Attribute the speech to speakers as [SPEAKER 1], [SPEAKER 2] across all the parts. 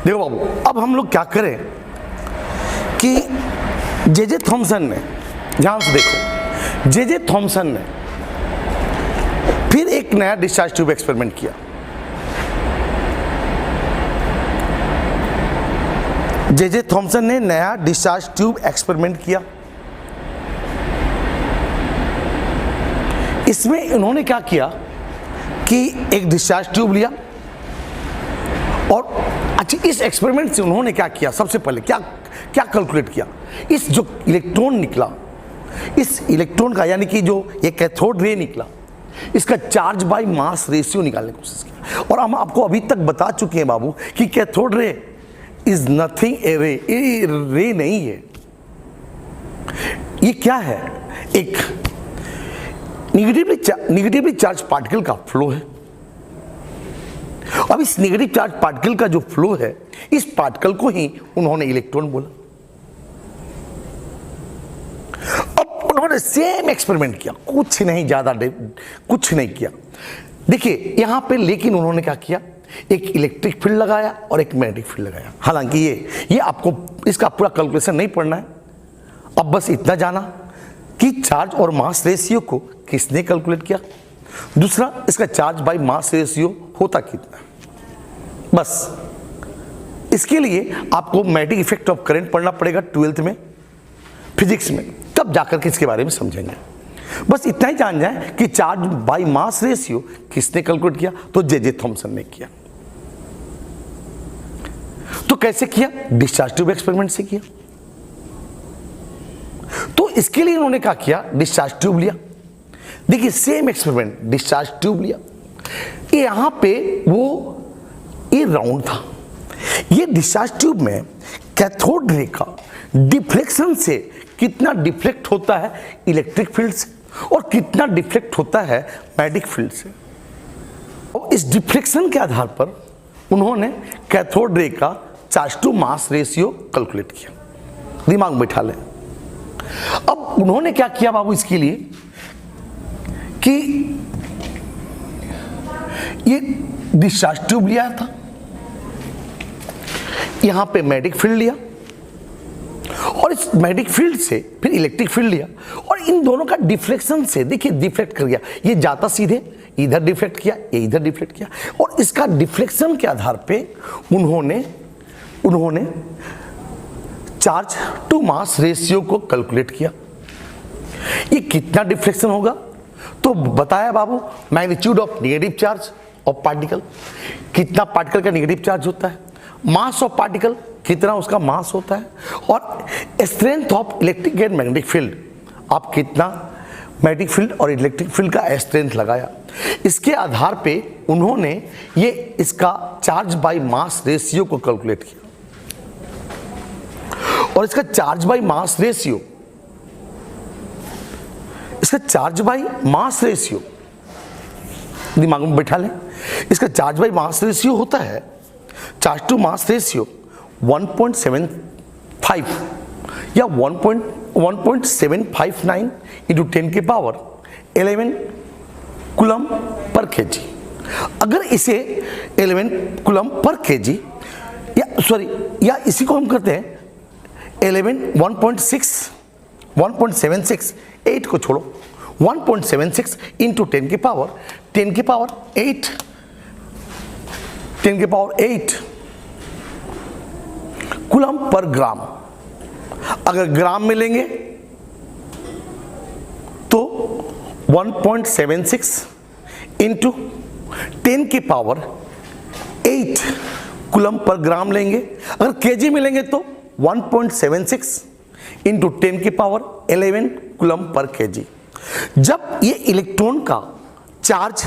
[SPEAKER 1] देखो बाबू, अब हम लोग क्या करें कि जे थॉमसन ने, ध्यान से देखो, जे थॉमसन ने फिर एक नया डिस्चार्ज ट्यूब एक्सपेरिमेंट किया। जे थॉमसन ने नया डिस्चार्ज ट्यूब एक्सपेरिमेंट किया। इसमें उन्होंने क्या किया कि एक डिस्चार्ज ट्यूब लिया और अच्छा, इस एक्सपेरिमेंट से उन्होंने क्या किया, सबसे पहले क्या क्या कैलकुलेट किया, इस जो इलेक्ट्रॉन निकला, इस इलेक्ट्रॉन का यानी कि जो ये कैथोड रे निकला, इसका चार्ज बाय मास रेशियो निकालने की कोशिश किया। और हम आपको अभी तक बता चुके हैं बाबू कि कैथोड रे इज नथिंग ए रे, ये रे नहीं है, ये क्या है, एक निगेटिवली चार्ज पार्टिकल का फ्लो है। अब इस नेगेटिव चार्ज पार्टिकल का जो फ्लो है, इस पार्टिकल को ही उन्होंने इलेक्ट्रॉन बोला। अब उन्होंने सेम एक्सपेरिमेंट किया, कुछ नहीं ज्यादा, कुछ नहीं किया। देखिए यहां पे, लेकिन उन्होंने क्या किया, एक इलेक्ट्रिक फील्ड लगाया और एक मैग्नेटिक फील्ड लगाया। हालांकि ये आपको इसका पूरा कैलकुलेशन नहीं पढ़ना है, अब बस इतना जाना कि चार्ज और मास रेशियो को किसने कैलकुलेट किया, दूसरा इसका चार्ज बाय मास रेशियो होता कितना, बस इसके लिए आपको मैग्नेटिक इफेक्ट ऑफ करंट पढ़ना पड़ेगा 12th में फिजिक्स में, तब जाकर के इसके बारे में समझेंगे। बस इतना ही जान जाए कि चार्ज बाय मास रेशियो किसने कैलकुलेट किया, तो जे थॉमसन ने किया। तो कैसे किया, डिस्चार्ज ट्यूब एक्सपेरिमेंट से किया। तो इसके लिए उन्होंने क्या किया, डिस्चार्ज ट्यूब लिया। देखिए सेम एक्सपेरिमेंट, डिस्चार्ज ट्यूब लिया, यहां पे ये राउंड था। ये डिस्चार्ज ट्यूब में कैथोड रे का डिफ्लेक्शन से कितना डिफ्लेक्ट होता है इलेक्ट्रिक फील्ड से और कितना डिफ्लेक्ट होता है मैग्नेटिक फील्ड से, और इस डिफ्लेक्शन के आधार पर उन्होंने कैथोड रे का charge to mass ratio calculate किया। दिमाग में बैठा लें। अब उन्होंने क्या किया बाबू इसके लिए कि ये डिस्चार्ज ट्यूब लिया था, यहां पे मैग्नेटिक फील्ड लिया और इस मैग्नेटिक फील्ड से फिर इलेक्ट्रिक फील्ड लिया और इन दोनों का डिफ्लेक्शन से, देखिए डिफ्लेक्ट कर गया, ये जाता सीधे इधर डिफ्लेक्ट किया, ये इधर डिफ्लेक्ट किया, और इसका डिफ्लेक्शन के आधार पे उन्होंने चार्ज टू मास रेशियो को कैलकुलेट किया। ये कितना डिफ्लेक्शन होगा, तो बताया बाबू magnitude of negative charge of particle, कितना पार्टिकल का नेगेटिव चार्ज होता है, मास ऑफ पार्टिकल कितना उसका मास होता है, और strength of electric and magnetic field, आप कितना मैग्नेटिक फील्ड और इलेक्ट्रिक फील्ड का स्ट्रेंथ लगाया। इसके आधार पे उन्होंने ये इसका चार्ज बाय मास रेशियो को कैलकुलेट किया, और इसका चार्ज बाय मास रेशियो, इसका चार्ज बाय मास रेशियो दिमाग में बैठा लें, इसका चार्ज बाय मास रेशियो होता है, चार्ज टू मास रेशियो 1.75 या 1.759 इंटू 10 के पावर 11 कूलम पर केजी। अगर इसे 11 कूलम पर केजी या इसी को हम करते हैं 1.76 8 को छोड़ो 1.76 इंटू 10 के पावर 8 कूलम पर ग्राम। अगर ग्राम में लेंगे तो 1.76 इंटू 10 के पावर 8 कूलम पर ग्राम लेंगे। अगर केजी में लेंगे तो 1.76 इंटू 10 के पावर 11 कूलम पर केजी। जब ये इलेक्ट्रॉन का चार्ज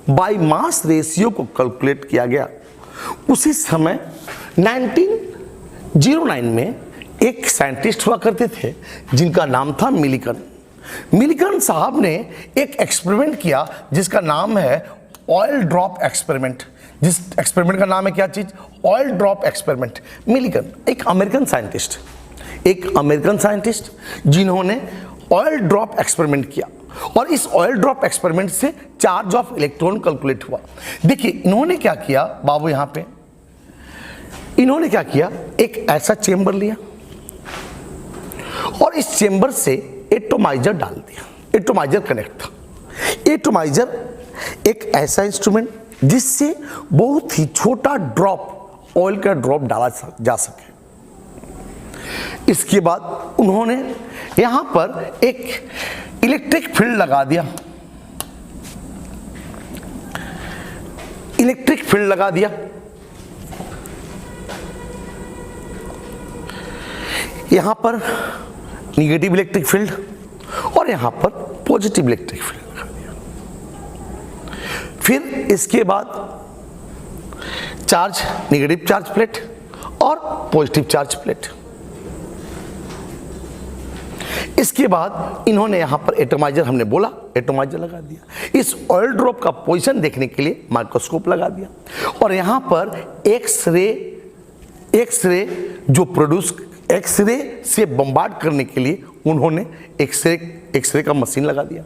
[SPEAKER 1] बाय मास रेशियो को कैलकुलेट किया गया, उसी समय 1909 में एक साइंटिस्ट हुआ करते थे जिनका नाम था मिलिकन साहब ने एक एक्सपेरिमेंट किया जिसका नाम है ऑयल ड्रॉप एक्सपेरिमेंट। जिस एक्सपेरिमेंट का नाम है क्या चीज, ऑयल ड्रॉप एक्सपेरिमेंट। मिलिकन एक अमेरिकन साइंटिस्ट जिन्होंने ऑयल ड्रॉप एक्सपेरिमेंट किया, और इस ऑयल ड्रॉप एक्सपेरिमेंट से चार्ज ऑफ इलेक्ट्रॉन कैलकुलेट हुआ। देखिए इन्होंने क्या किया बाबू, यहां पे इन्होंने क्या किया, एक ऐसा चेंबर लिया और इस चेंबर से एटोमाइजर डाल दिया। एटोमाइजर कनेक्ट था। एटोमाइजर एक ऐसा इंस्ट्रूमेंट जिससे बहुत ही छोटा ड्रॉप, ऑयल का ड्रॉप डाला जा सके। इसके बाद उन्होंने यहां पर एक इलेक्ट्रिक फील्ड लगा दिया। इलेक्ट्रिक फील्ड लगा दिया। यहां पर निगेटिव इलेक्ट्रिक फील्ड और यहां पर पॉजिटिव इलेक्ट्रिक फील्ड लगा दिया। फिर इसके बाद चार्ज, निगेटिव चार्ज प्लेट और पॉजिटिव चार्ज प्लेट। इसके बाद इन्होंने यहां पर एटोमाइजर, हमने बोला एटोमाइजर लगा दिया। इस ऑयल ड्रॉप का पोजीशन देखने के लिए माइक्रोस्कोप लगा दिया और यहां पर एक्सरे जो प्रोड्यूस, एक्सरे से बम्बार्ड करने के लिए उन्होंने एक्सरे का मशीन लगा दिया।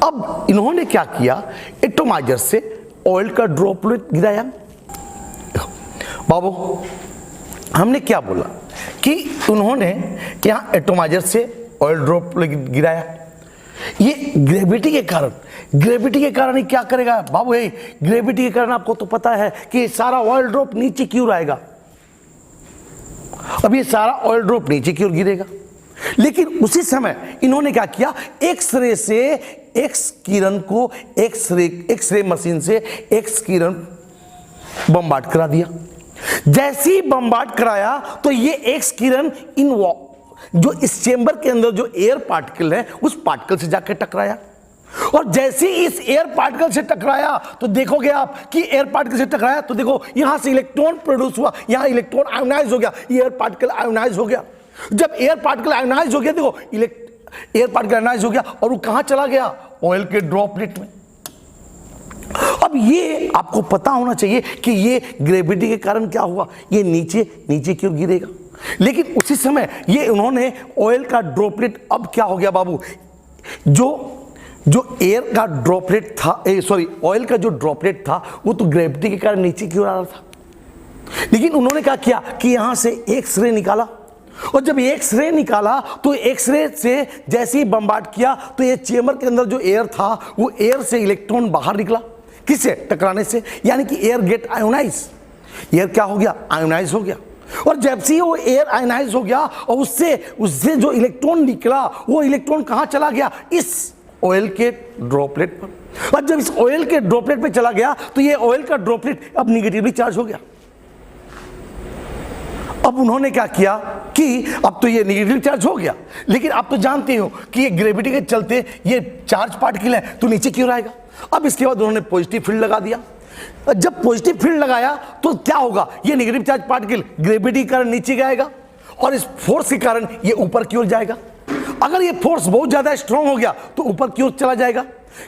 [SPEAKER 1] अब इन्होंने क्या किया, एटोमाइजर से ऑयल का ड्रॉपलेट गिराया। बाबू हमने क्या बोला कि उन्होंने यहां एटोमाइजर से ऑयल ड्रॉपलेट गिराया। ये ग्रेविटी के कारण, ग्रेविटी के कारण ही क्या करेगा बाबू, ये ग्रेविटी के कारण आपको तो पता है कि सारा ऑयल ड्रॉप नीचे क्यों आएगा। अब ये सारा ऑयल ड्रॉप नीचे की ओर गिरेगा। लेकिन उसी समय इन्होंने क्या किया, एक्सरे से एक्स किरण को एक्सरे मशीन से एक्स किरण बम्बार्ड करा दिया। जैसे ही बम्बार्ड कराया तो ये एक्स किरण इन जो इस चेंबर के अंदर जो एयर पार्टिकल है उस पार्टिकल से जाकर टकराया और जैसे ही इस एयर पार्टिकल से टकराया तो देखोगे आप कि एयर पार्टिकल से टकराया तो देखो यहां से इलेक्ट्रॉन प्रोड्यूस हुआ, यहां इलेक्ट्रॉन आयोनाइज हो गया, एयर पार्टिकल आयोनाइज हो गया। जब एयर पार्टिकल आयोनाइज हो गया, देखो एयर पार्टिकल आयोनाइज हो गया और वो कहां चला गया, ऑयल के ड्रॉपलेट में। अब ये आपको पता होना चाहिए कि ये ग्रेविटी के कारण क्या हुआ, ये नीचे क्यों गिरेगा। लेकिन उसी समय ये उन्होंने ऑयल का ड्रॉपलेट, अब क्या हो गया बाबू, जो एयर का ड्रॉपलेट था, ऑयल का जो ड्रॉपलेट था वो तो ग्रेविटी के कारण नीचे क्यों आ रहा था। लेकिन उन्होंने क्या किया कि यहां से एक्सरे निकाला और जब एक्सरे निकाला तो एक्सरे से जैसे ही बम्बार्ड किया तो ये चेंबर के अंदर जो एयर था वो एयर से इलेक्ट्रॉन बाहर निकला, किससे, टकराने से, यानी कि एयर गेट आयोनाइज। एयर क्या हो गया, आयोनाइज हो गया। और जब से वो एयर आयोनाइज हो गया और उससे जो इलेक्ट्रॉन निकला वो इलेक्ट्रॉन कहां चला गया, इस ऑयल के ड्रॉपलेट पर। और जब इस ऑयल के ड्रॉपलेट पे चला गया तो ये ऑयल का ड्रॉपलेट अब निगेटिवली चार्ज हो गया। अब उन्होंने क्या किया कि अब तो ये नेगेटिव चार्ज हो गया, लेकिन आप तो जानते हो कि ये ग्रेविटी के चलते ये चार्ज पार्टिकल है तो नीचे क्यों आएगा। अब इसके बाद उन्होंने पॉजिटिव फील्ड लगा दिया। जब पॉजिटिव फील्ड लगाया तो क्या होगा, ये नेगेटिव चार्ज पार्टिकल ग्रेविटी के कारण नीचे जाएगा और इस फोर्स के कारण ये ऊपर की ओर जाएगा। अगर ये फोर्स बहुत ज्यादा स्ट्रांग हो गया तो ऊपर की ओर चला जाएगा,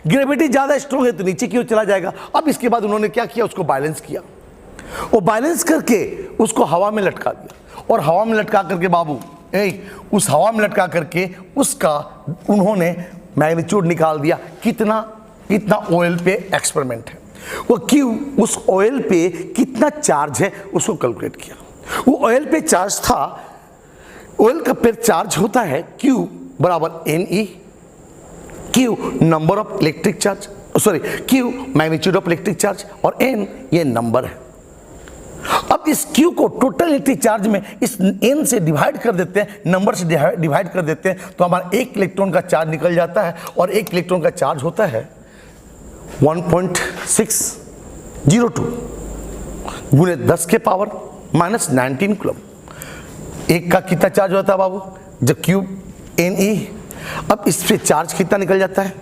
[SPEAKER 1] ग्रेविटी ज्यादा स्ट्रांग है तो नीचे की ओर चला जाएगा। अब इसके बाद उन्होंने क्या किया, उसको बैलेंस किया और बैलेंस करके उसको हवा में लटका दिया और हवा में लटका करके बाबू उस हवा में लटका करके उसका उन्होंने मैग्नीट्यूड निकाल दिया, कितना ऑयल पे एक्सपेरिमेंट है, वो क्यों, उस ऑयल पे कितना चार्ज है उसको कैलकुलेट किया। वो ऑयल पे चार्ज था, ऑयल का पे चार्ज होता है Q बराबर NE, Q number of electric charge, Q magnitude of electric charge और N ये नंबर है। अब इस Q को टोटल इलेक्ट्रिक चार्ज में इस N से डिवाइड कर देते हैं, नंबर से डिवाइड कर देते हैं तो हमारा एक इलेक्ट्रॉन का चार्ज निकल जाता है और एक इलेक्ट्रॉन का चार्ज होता है 1.602 गुणे 10 के पावर माइनस 19 कूलम। एक का कितना चार्ज होता है बाबू, जब Q NE। अब इस पे चार्ज कितना निकल जाता है,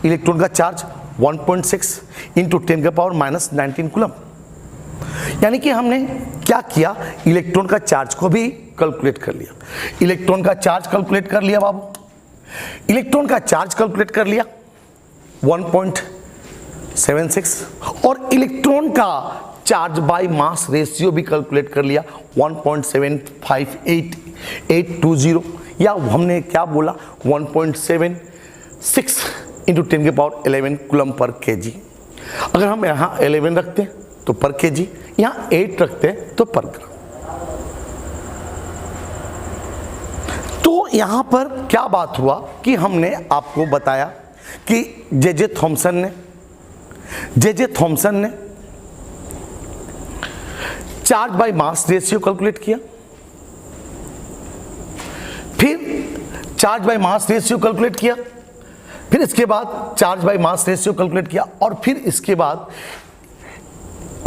[SPEAKER 1] इलेक्ट्रॉन का चार्ज 1.6 इंटू 10 के पावर माइनस 19 कूलम। यानी कि हमने क्या किया, इलेक्ट्रॉन का चार्ज को भी कैलकुलेट कर लिया। इलेक्ट्रॉन का चार्ज कैलकुलेट कर लिया बाबू, इलेक्ट्रॉन का चार्ज कैलकुलेट कर लिया 1.76 और इलेक्ट्रॉन का चार्ज बाय मास रेशियो भी कैलकुलेट कर लिया 1.758820 या हमने क्या बोला 1.76 इंटू 10 के पावर 11 कूलम पर केजी। अगर हम यहाँ 11 रखते हैं तो पर केजी, यहाँ 8 रखते तो पर ग्राम। तो यहाँ पर क्या बात हुआ कि हमने आपको बताया कि जे थॉमसन ने charge by mass ratio calculate किया, फिर charge by mass ratio calculate किया, फिर इसके बाद charge by mass ratio calculate किया, और फिर इसके बाद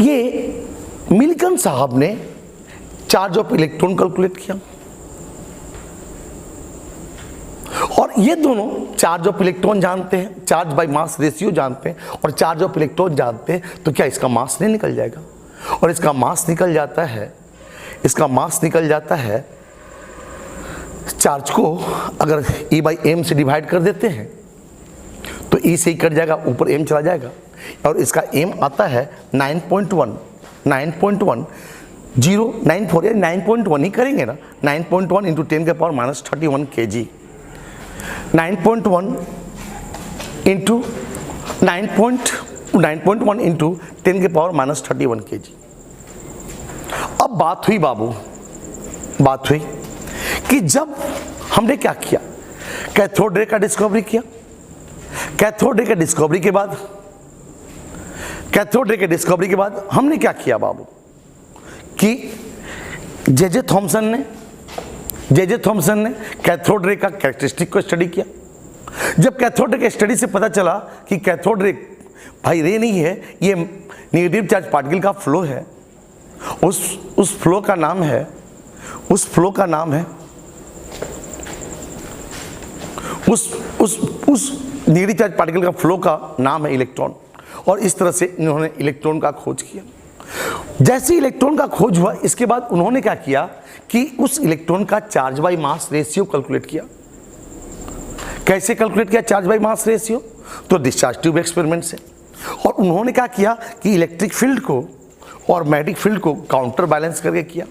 [SPEAKER 1] ये मिल्कन साहब ने चार्ज ऑफ इलेक्ट्रॉन कैलकुलेट किया। और ये दोनों चार्ज ऑफ इलेक्ट्रॉन जानते हैं, चार्ज बाय मास रेशियो जानते हैं और चार्ज ऑफ इलेक्ट्रॉन जानते हैं, तो क्या इसका मास नहीं निकल जाएगा? और इसका मास निकल जाता है, इसका मास निकल जाता है, चार्ज को अगर E बाई एम से डिवाइड कर देते हैं तो E से ही कट जाएगा, ऊपर m चला जाएगा, और इसका m आता है 9.1 या 9.1 ही करेंगे ना, 9.1 इंटू 10 के power minus 31 kg, 9.1 into 9.1 into 10 के पावर माइनस 31 kg। अब बात हुई बाबू, बात हुई कि जब हमने क्या किया, कैथोड रे का डिस्कवरी किया, कैथोड रे के डिस्कवरी के बाद हमने क्या किया बाबू कि जे थॉमसन ने कैथोड रे का कैरेक्टरिस्टिक को स्टडी किया। जब कैथोड रे के स्टडी से पता चला कि कैथोड रे भाई रे नहीं है, ये नेगेटिव चार्ज पार्टिकल का फ्लो है, उस फ्लो का नाम है उस नेगेटिव चार्ज पार्टिकल का फ्लो का नाम है इलेक्ट्रॉन। और इस तरह से इन्होंने इलेक्ट्रॉन का खोज किया। जैसे इलेक्ट्रॉन का खोज हुआ, इसके बाद उन्होंने क्या किया कि उस इलेक्ट्रॉन का charge by mass ratio calculate किया। कैसे कैलकुलेट किया चार्ज बाय मास रेशियो? तो डिस्चार्ज ट्यूब एक्सपेरिमेंट से। और उन्होंने क्या किया कि इलेक्ट्रिक फील्ड को और मैग्नेटिक फील्ड को काउंटर बैलेंस करके किया।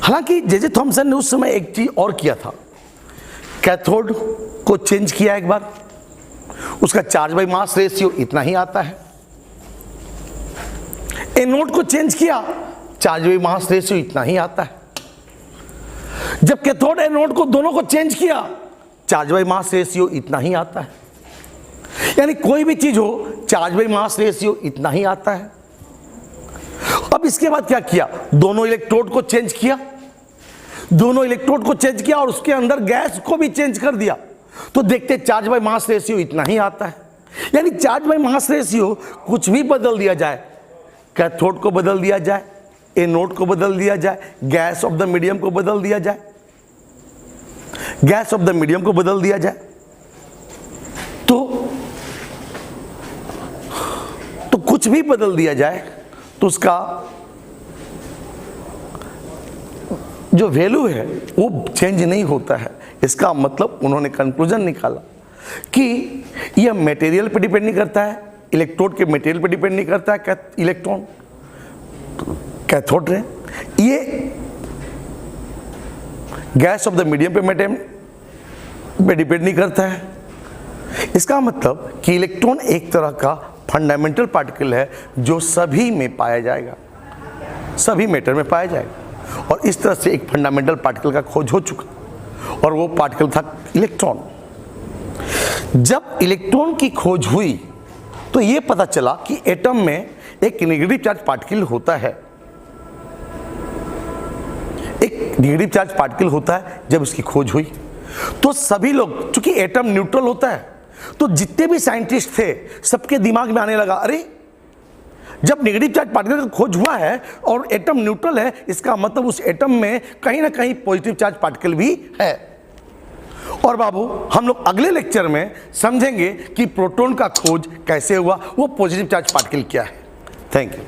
[SPEAKER 1] हालांकि जे थॉमसन ने उस समय एक चीज और किया था, कैथोड को चेंज किया एक बार, उसका चार्ज बाय मास रेशियो इतना ही आता है। एनोड को चेंज किया, चार्ज बाय मास रेशियो इतना ही आता है। जब कैथोड एनोड को दोनों को चेंज किया, चार्ज बाय मास रेशियो इतना ही आता है। यानी कोई भी चीज हो, चार्ज बाय मास रेशियो इतना ही आता है। अब इसके बाद क्या किया, दोनों इलेक्ट्रोड को चेंज किया, और उसके अंदर गैस को भी चेंज कर दिया, तो देखते चार्ज बाय मास रेशियो इतना ही आता है। यानी चार्ज बाय मास रेशियो कुछ भी बदल दिया जाए, कैथोड को बदल दिया जाए, एनोड को बदल दिया जाए, गैस ऑफ द मीडियम को बदल दिया जाए, तो कुछ भी बदल दिया जाए तो उसका जो वैल्यू है वो चेंज नहीं होता है। इसका मतलब उन्होंने कंक्लूजन निकाला कि यह मटेरियल पे डिपेंड नहीं करता है, इलेक्ट्रोड के मटेरियल पे डिपेंड नहीं करता है इलेक्ट्रॉन, कैथोड रे, ये गैस ऑफ द मीडियम पे डिपेंड नहीं करता है। इसका मतलब कि इलेक्ट्रॉन एक तरह का फंडामेंटल पार्टिकल है जो सभी में पाया जाएगा, सभी मैटर में पाया जाएगा। और इस तरह से एक फंडामेंटल पार्टिकल का खोज हो चुका, और वो पार्टिकल था इलेक्ट्रॉन। जब इलेक्ट्रॉन की खोज हुई तो ये पता चला कि एटम में एक नेगेटिव चार्ज पार्टिकल होता है, एक नेगेटिव चार्ज पार्टिकल होता है। जब उसकी खोज हुई तो सभी लोग, चूंकि एटम न्यूट्रल होता है, तो जितने भी साइंटिस्ट थे सबके दिमाग में आने लगा, अरे जब नेगेटिव चार्ज पार्टिकल का खोज हुआ है और एटम न्यूट्रल है, इसका मतलब उस एटम में कहीं ना कहीं पॉजिटिव चार्ज पार्टिकल भी है। और बाबू हम लोग अगले लेक्चर में समझेंगे कि प्रोटॉन का खोज कैसे हुआ, वो पॉजिटिव चार्ज पार्टिकल क्या है। Thank you.